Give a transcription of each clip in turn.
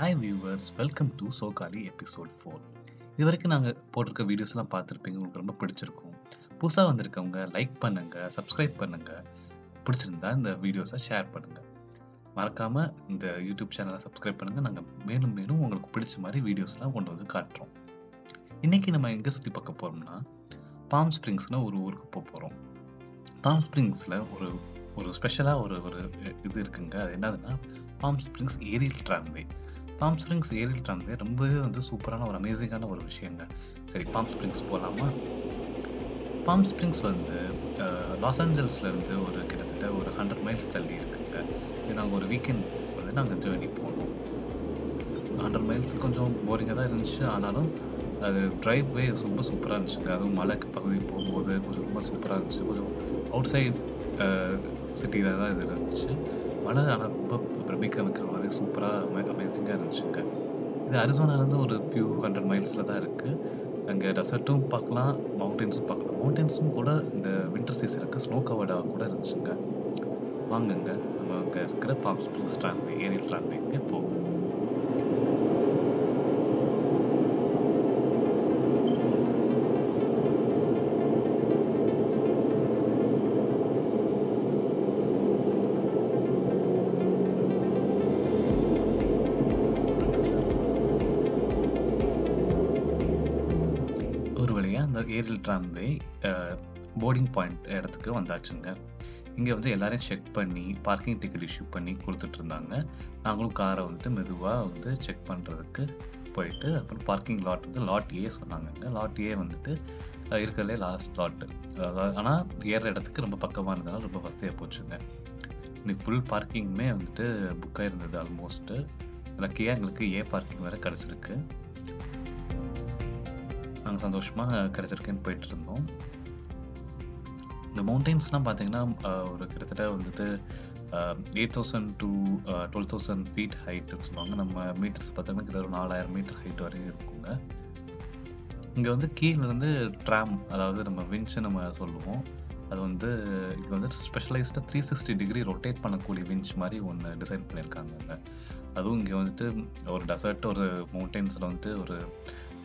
Hi viewers, welcome to SoCali episode 4. இது வரைக்கும் நாங்கள் போட்டிருக்க வீடியோஸ்லாம் பார்த்துருப்பீங்க, உங்களுக்கு ரொம்ப பிடிச்சிருக்கும். புதுசாக வந்திருக்கவங்க லைக் பண்ணுங்கள், சப்ஸ்கிரைப் பண்ணுங்கள். பிடிச்சிருந்தா இந்த வீடியோஸை ஷேர் பண்ணுங்கள். மறக்காமல் இந்த யூடியூப் சேனலை சப்ஸ்கிரைப் பண்ணுங்கள். நாங்கள் மேலும் மேலும் உங்களுக்கு பிடிச்ச மாதிரி வீடியோஸ்லாம் கொண்டு வந்து காட்டுறோம். இன்றைக்கி நம்ம எங்கே சுற்றி பார்க்க போகிறோம்னா, பாம் ஸ்ப்ரிங்ஸ்னு ஒரு ஊருக்கு போக போகிறோம். பாம் ஸ்ப்ரிங்ஸில் ஒரு ஸ்பெஷலாக ஒரு இது இருக்குங்க. அது என்னதுன்னா, Palm Springs aerial tramway. Palm Springs aerial tramway ரொம்பவே சூப்பரான ஒரு அமேசிங்கான ஒரு விஷயங்க. சரி, பாம் ஸ்ப்ரிங்ஸ் போகலாமா? பாம் ஸ்ப்ரிங்ஸ் லாஸ் ஏஞ்சல்ஸ்லேருந்து கிட்டத்தட்ட ஒரு 100 மைல்ஸ் தள்ளி இருக்குங்க. இது நாங்கள் ஒரு வீக்கெண்ட் நாங்கள் ஜேர்னி போனோம். 100 மைல்ஸ் கொஞ்சம் போரிங்காக தான் இருந்துச்சு, ஆனாலும் அது ட்ரைவ்வே ரொம்ப சூப்பராக இருந்துச்சுங்க. அதுவும் மலை பகுதி போகும்போது கொஞ்சம் ரொம்ப சூப்பராக இருந்துச்சு. கொஞ்சம் அவுட் சைட் சிட்டியில் தான் இது இருந்துச்சு. மழை ஆனால் ரொம்ப பிரமிக்க வைக்கிற மாதிரி சூப்பராக அமேசிங்காக இருந்துச்சுங்க. இது அரிசோனாலேருந்து ஒரு ஃபியூ 100 மைல்ஸில் தான் இருக்குது. அங்கே டெசர்ட்டும் பார்க்கலாம், மவுண்டென்ஸும் பார்க்கலாம். மவுண்டென்ஸும் கூட இந்த வின்டர் சீசனுக்கு ஸ்னோ கவர்டாக கூட இருந்துச்சுங்க. வாங்குங்க, நம்ம அங்கே இருக்கிற பாம் ஸ்ப்ரிங்ஸ் ட்ராம்வே, ஏரியல் ட்ராம்வேக்கு போவோம். அந்த ஏரியல் ட்ராம்வே போர்டிங் பாயிண்ட் இடத்துக்கு வந்தாச்சுங்க. இங்கே எல்லாரையும் செக் பண்ணி பார்க்கிங் டிக்கெட் இஷ்யூ பண்ணி கொடுத்துட்டு இருந்தாங்க. நாங்களும் காரை மெதுவாக செக் பண்ணுறதுக்கு போயிட்டு, அப்புறம் பார்க்கிங் லாட் லாட் ஏ சொன்னாங்க. லாட் ஏ இருக்கிறதுலே லாஸ்ட் லாட்டு. ஆனால் ஏற இடத்துக்கு ரொம்ப பக்கமாக இருந்ததுனால ரொம்ப வசதியாக போச்சுங்க. இன்னைக்கு ஃபுல் பார்க்கிங்குமே புக்காக இருந்தது ஆல்மோஸ்ட்டு. லக்கியாக எங்களுக்கு ஏ பார்க்கிங் வேறு கிடச்சிருக்கு. நாங்கள் சந்தோஷமாக கிடச்சிருக்கேன்னு போயிட்டு இருந்தோம். இந்த மவுண்டெயின்ஸ்லாம் பார்த்தீங்கன்னா கிட்டத்தட்ட 8,000 to 12,000 ஃபீட் ஹைட்டுன்னு சொல்லுவாங்க. நம்ம மீட்டர்ஸ் பார்த்தீங்கன்னா கிட்ட ஒரு 4,000 மீட்டர் ஹைட் வரையும் இருக்குங்க. இங்கே கீழேருந்து ட்ராம், அதாவது நம்ம வின்ச்சு நம்ம சொல்லுவோம், அது இங்கே ஸ்பெஷலைஸ்டாக 360 டிகிரி ரொட்டேட் பண்ணக்கூடிய வின்ச் மாதிரி ஒன்று டிசைன் பண்ணியிருக்காங்க. அதுவும் இங்கே ஒரு டெசர்ட், ஒரு மவுண்டெயின்ஸில் ஒரு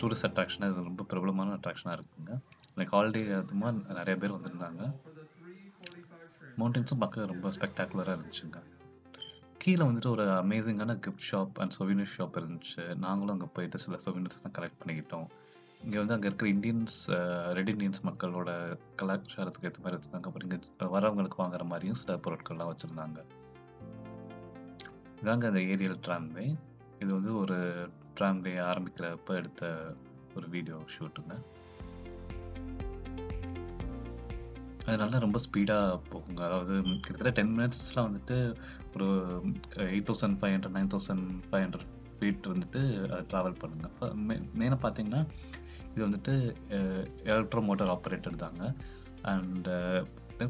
டூரிஸ்ட் அட்ராக்ஷனாக இது ரொம்ப பிரபலமான அட்ராக்ஷனாக இருக்குங்க. லைக் ஆல்ரெடி அதுமா நிறைய பேர் வந்திருந்தாங்க. மவுண்டெயின்ஸும் பார்க்க ரொம்ப ஸ்பெக்டாகுலராக இருந்துச்சுங்க. கீழே ஒரு அமேசிங்கான gift shop and souvenir shop இருந்துச்சு. நாங்களும் அங்கே போயிட்டு சில சொவினியர்ஸ்லாம் கலெக்ட் பண்ணிக்கிட்டோம். இங்கே அங்கே இருக்கிற ரெட் இண்டியன்ஸ் மக்களோட கலாச்சாரத்துக்கு ஏற்ற மாதிரி வச்சுருந்தாங்க. அப்புறம் இங்கே வரவங்களுக்கு வாங்குற மாதிரியும் சில பொருட்கள்லாம் வச்சுருந்தாங்க. இதாங்க அந்த ஏரியல் ட்ராம்வே. இது ஒரு ட்ராம்வே ஆரம்பிக்கிறப்ப எடுத்த ஒரு வீடியோ ஷூட்டுங்க. அதனால ரொம்ப ஸ்பீடாக போகுங்க. அதாவது கிட்டத்தட்ட 10 மினிட்ஸ்லாம் ஒரு 8,500 9,500 ஃபீட் ட்ராவல் பண்ணுங்க. மெயினாக பார்த்தீங்கன்னா இது எலக்ட்ரோ மோட்டார் ஆப்ரேட்டட் தாங்க. அண்ட்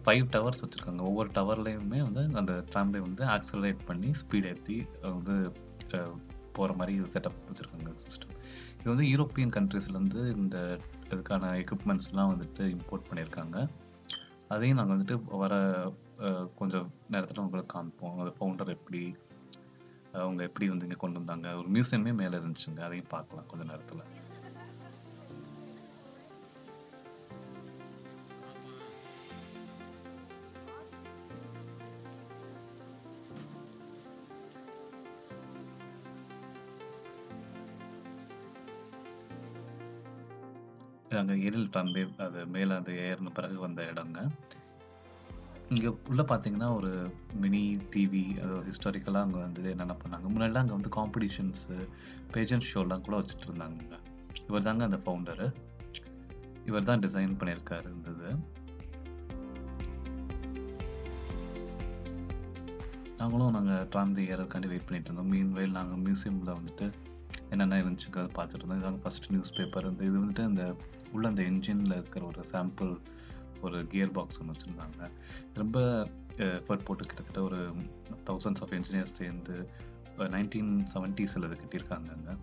5 டவர்ஸ் வச்சுருக்காங்க. ஒவ்வொரு டவர்லேயுமே அந்த ட்ராம்வே ஆக்சலரேட் பண்ணி ஸ்பீட் ஏற்றி போகிற மாதிரி செட்டப் வச்சுருக்காங்க சிஸ்டம். இது யூரோப்பியன் கண்ட்ரீஸ்லேருந்து இந்த இதுக்கான எக்யூப்மெண்ட்ஸ்லாம் இம்போர்ட் பண்ணியிருக்காங்க. அதையும் நாங்கள் வர கொஞ்சம் நேரத்தில் உங்களுக்கு காமிப்போம். அந்த ஃபவுண்டர் எப்படி அவங்க எப்படி இங்கே கொண்டு வந்தாங்க. ஒரு மியூசியமே மேலே இருந்துச்சுங்க, அதையும் பார்க்கலாம் கொஞ்சம் நேரத்தில். அங்கே ஏரியல் ட்ராம்வே அது மேலே அந்த ஏறின பிறகு வந்த இடங்க. இங்கே உள்ள பார்த்தீங்கன்னா ஒரு மினி டிவி, அது ஹிஸ்டாரிக்கலாக அங்கே என்னென்ன பண்ணாங்க. முன்னாடிலாம் அங்கே காம்படிஷன்ஸு, பேஜன் ஷோலாம் கூட வச்சுட்டு இருந்தாங்க. இவர் தாங்க அந்த ஃபவுண்டரு. இவர் தான் டிசைன் பண்ணியிருக்காரு இருந்தது. நாங்கள் ட்ராம்வே ஏறதுக்காண்டி வெயிட் பண்ணிட்டு இருந்தோம். மீன்வெயில் நாங்கள் மியூசியமில் என்னென்ன இருந்துச்சுங்கிறத பார்த்துட்டு இருந்தோம். இதாங்க ஃபஸ்ட் நியூஸ் பேப்பர். இது அந்த உள்ள அந்த என்ஜினில் இருக்கிற ஒரு சாம்பிள், ஒரு கியர் பாக்ஸ் ஒன்று வச்சுருந்தாங்க. ரொம்ப எஃபர்ட் போட்டு கிட்டத்தட்ட ஒரு thousands ஆஃப் இன்ஜினியர்ஸ் சேர்ந்து 1970s இது கட்டியிருக்காங்க.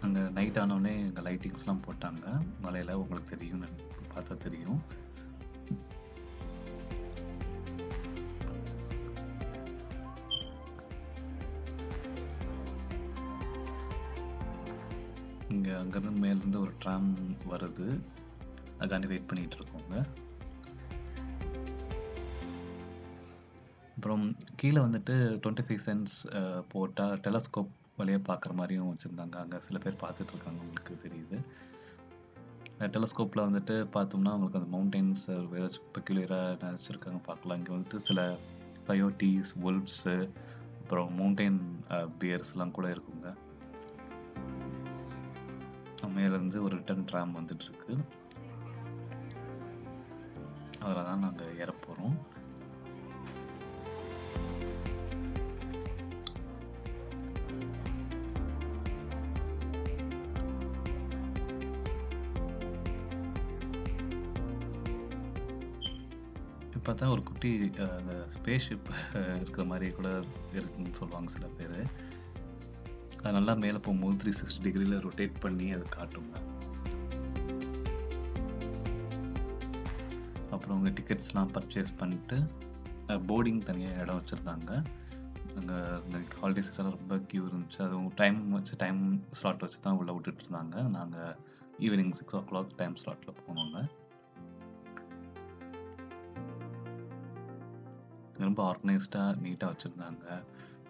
அங்கே நைட் ஆனோடனே இங்கே லைட்டிங்ஸ்லாம் போட்டாங்க மலையில். உங்களுக்கு தெரியும், பார்த்தா தெரியும். அங்கேருந்து மேலேருந்து ஒரு ட்ராம் வருது, அதுக்காண்டி வெயிட் பண்ணிகிட்டு இருக்கோங்க. அப்புறம் கீழே வந்துட்டு 25 சென்ட்ஸ் போட்டால் டெலஸ்கோப் வழியாக பார்க்குற மாதிரியும் வச்சுருந்தாங்க. அங்கே சில பேர் பார்த்துட்டு இருக்காங்க, உங்களுக்கு தெரியுது. டெலஸ்கோப்பில் வந்துட்டு பார்த்தோம்னா உங்களுக்கு அந்த மவுண்டெயின்ஸ் ஏதாச்சும் பெக்யூலராக நினச்சிருக்காங்க பார்க்கலாம். இங்கே வந்துட்டு சில கயோட்டீஸ், wolves, அப்புறம் மவுண்டெயின் பியர்ஸ்லாம் கூட இருக்குங்க. மேலேருந்து ஒரு ரிட்டர்ன் ட்ராம் வந்துட்டுருக்கு, அதில் தான் நாங்கள் ஏற போகிறோம். பார்த்தா ஒரு குட்டி அந்த ஸ்பேஸ்ஷிப் இருக்கிற மாதிரி கூட இருக்குன்னு சொல்லுவாங்க சில பேர். அது நல்லா மேலே போகும்போது 360 டிகிரியில் ரொட்டேட் பண்ணி அதை காட்டுங்க. அப்புறம் உங்கள் டிக்கெட்ஸ்லாம் பர்ச்சேஸ் பண்ணிட்டு போர்டிங் தனியாக இடம் வச்சுருந்தாங்க. அங்கே இந்த ஹாலிடே சீசனில் ரொம்ப க்யூ இருந்துச்சு. அதுவும் டைம் ஸ்லாட் வச்சு தான் உள்ளே விட்டுட்டு இருந்தாங்க. நாங்கள் ஈவினிங் 6 o'clock டைம் ஸ்லாட்டில் போனோங்க. ரொம்ப ஆர்கனைஸ்டாக நீட்டாக வச்சுருந்தாங்க.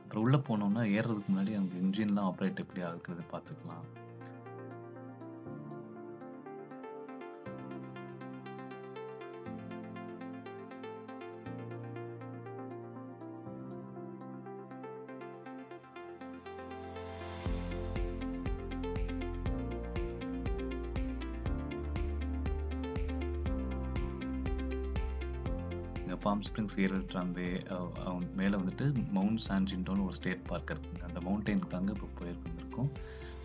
அப்புறம் உள்ளே போனோம்னா ஏறுறதுக்கு முன்னாடி அந்த இன்ஜின்லாம் ஆப்ரேட் எப்படி ஆகுறது பார்த்துக்கலாம். பாம் ஸ்ப்ரிங்ஸ் ஏரல் ட்ராம்பே மேலே வந்துட்டு மவுண்ட் சான் ஜின்டோன்னு ஒரு ஸ்டேட் பார்க் இருக்குங்க. அந்த மவுண்டெயினுக்கு தாங்க இப்போ போயிருக்கோம்.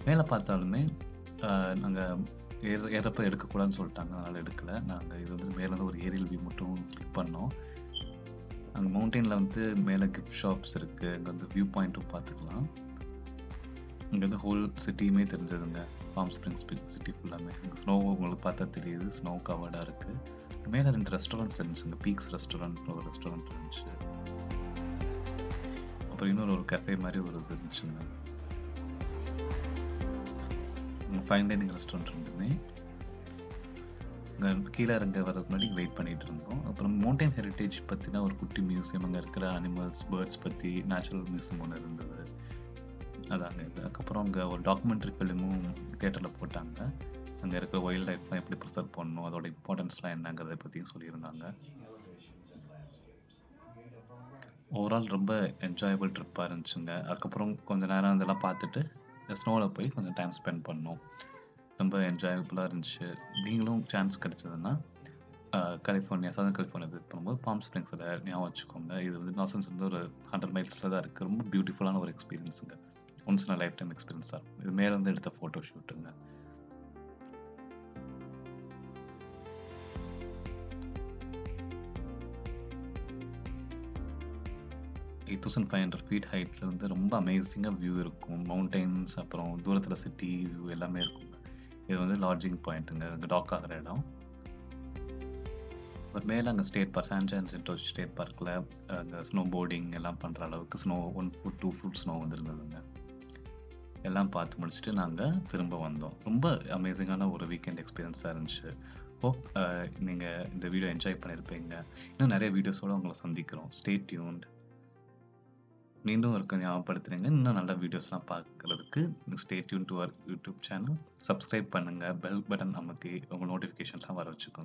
மேலே பார்த்தாலுமே நாங்கள் ஏறப்போ எடுக்கக்கூடாதுன்னு சொல்லிட்டாங்க, அதனால் எடுக்கலை. நாங்கள் இது வந்து மேலே ஒரு ஏரியல் வியூ மட்டும் கிளிக் பண்ணோம். அங்கே மவுண்டெயினில் வந்து மேலே கிஃப்ட் ஷாப்ஸ் இருக்குது. அங்கே வந்து வியூ பாயிண்ட்டும் பார்த்துக்கலாம். இங்கே வந்து ஹோல் சிட்டியுமே தெரிஞ்சதுங்க, பாம் ஸ்ப்ரிங்ஸ் சிட்டி ஃபுல்லாமே. இங்கே ஸ்னோ உங்களுக்கு பார்த்தா தெரியுது, ஸ்னோ கவர்டாக இருக்குது. மேலே 2 ரெஸ்டாரண்ட்ஸ் இருந்துச்சுங்க. பீக்ஸ் ரெஸ்டாரண்ட் ஒரு ரெஸ்டாரண்ட் இருந்துச்சு, அப்புறம் இன்னொரு ஒரு கஃபே மாதிரி ஒரு இது இருந்துச்சுங்க. ஃபைன் டைனிங் ரெஸ்டாரண்ட் இருந்துமே. கீழே இறங்க வர்றதுக்கு முன்னாடி வெயிட் பண்ணிட்டு இருந்தோம். அப்புறம் மவுண்டைன் ஹெரிட்டேஜ் பற்றினா ஒரு குட்டி மியூசியம், அங்கே இருக்கிற அனிமல்ஸ், பேர்ட்ஸ் பற்றி நேச்சுரல் மியூசியம் ஒன்று இருந்தது, அதாங்க இது. அதுக்கப்புறம் அங்கே ஒரு டாக்குமெண்ட்ரி ஃபிலிமும் தியேட்டரில் போட்டாங்க. அங்கே இருக்கிற வைல்ட் லைஃப்லாம் எப்படி ப்ரிசர்வ் பண்ணணும், அதோட இம்பார்ட்டன்ஸ்லாம் என்னங்கிறத பற்றியும் சொல்லியிருந்தாங்க. ஓவரால் ரொம்ப என்ஜாயபிள் ட்ரிப்பாக இருந்துச்சுங்க. அதுக்கப்புறம் கொஞ்சம் நேரம் அதெல்லாம் பார்த்துட்டு ஸ்னோவில் போய் கொஞ்சம் டைம் ஸ்பெண்ட் பண்ணோம். ரொம்ப என்ஜாயபுளாக இருந்துச்சு. நீங்களும் சான்ஸ் கிடைச்சதுன்னா கலிஃபோர்னியா, சதர்ன் கலிஃபோர்னியா விசிட் பண்ணும்போது பாம் ஸ்ப்ரிங்ஸில் ஞாபகம் வச்சுக்கோங்க. இது வந்து நாசன்ஸ் வந்து ஒரு 100 மைல்ஸில் தான் இருக்குது. ரொம்ப பியூட்டிஃபுல்லான ஒரு எக்ஸ்பீரியன்ஸுங்க. ஒன்ஸ் நான் லைஃப் டைம் எக்ஸ்பீரியன்ஸாக இருக்கும். இது மேலே வந்து எடுத்த ஃபோட்டோ ஷூட்டுங்க. $8,500 ஹைட்லேருந்து ரொம்ப அமேசிங்காக வியூ இருக்கும். மவுண்டெயின்ஸ், அப்புறம் தூரத்தில் சிட்டி வியூ எல்லாமே இருக்குங்க. இது வந்து லாட்ஜிங் பாயிண்ட்டுங்க, அங்கே டாக் ஆகிற இடம். ஒரு மேலே அங்கே ஸ்டேட் பார்க், சான் ஜான்சின்டோ ஸ்டேட் பார்க்கில் அங்கே ஸ்னோ போர்டிங் எல்லாம் பண்ணுற அளவுக்கு ஸ்னோ 1 foot 2 foot ஸ்னோ வந்துருந்ததுங்க. எல்லாம் பார்த்து முடிச்சுட்டு நாங்கள் திரும்ப வந்தோம். ரொம்ப அமேசிங்கான ஒரு வீக்கெண்ட் எக்ஸ்பீரியன்ஸாக இருந்துச்சு. ஹோப் நீங்கள் இந்த வீடியோ என்ஜாய் பண்ணியிருப்பீங்க. இன்னும் நிறைய வீடியோஸோடு உங்களை சந்திக்கிறோம். Stay tuned. மீண்டும் இருக்க ஞாபகப்படுத்துறீங்க, இன்னும் நல்ல வீடியோஸ்லாம் பார்க்குறதுக்கு stay tune to our YouTube channel. Subscribe பண்ணுங்கள், பெல் பட்டன் அமுக்கி உங்கள் நோட்டிஃபிகேஷன்ஸ்லாம் வர வச்சுக்கோங்க.